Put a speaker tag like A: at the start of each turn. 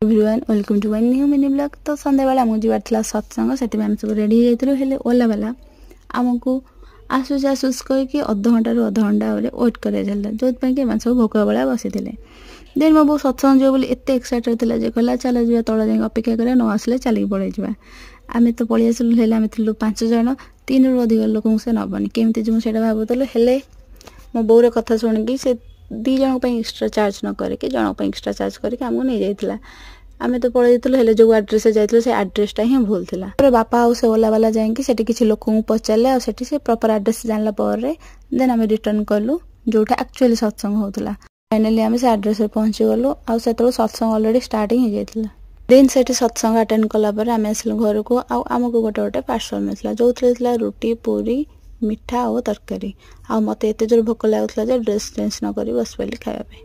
A: Everyone welcome to one new mini blog. तो संध्या बेला आमको जीवार था सत्संग से आम सब रेडी हो जाइलु। हेले ओला वाला आमको आसूस आसूस कहीकि अध घंटा रु अध घंटा वेट कर जो सब भोक बेला बसी देन मो बो सत्संग जो एत एक्साइटेड था जे कहला चल जा तल जा अपेक्षा कर न आसले चलिक पड़े जा। आम तो पलि आसलु हेले आम थी 5 जन 3 रु अधिक लोक से नबनी केमती जो मुझे भावुलु। हेले मो बोर कथा शुणिकी से 2 जन एक्सट्रा चार्ज न करके जनक एक्सट्रा चार्ज करके आमको नहीं जाइला। आम तो पलि जाइलु जो एड्रेस जाइलु से एड्रेसटा ही भूल था। बापा आउ से ओला वाला जाइए से किसी लोक पचारे आठी से प्रॉपर एड्रेस जानला देन आम रिटर्न कलु जोटा एक्चुअली सत्संग होता। फाइनली आम से एड्रेस पहुंची गलु आ सत्संग ऑलरेडी स्टार्ट ही जाइला। देन से सत्संग अटेंड कलापर आम आसलु घर को आमको गोटे गोटे पार्सल मिलता जो थी रुटी पूरी मिठा और तरकारी। आ मत एत जोर भोक लगुला ड्रेस चेंज न कर बस पड़ी खायापी।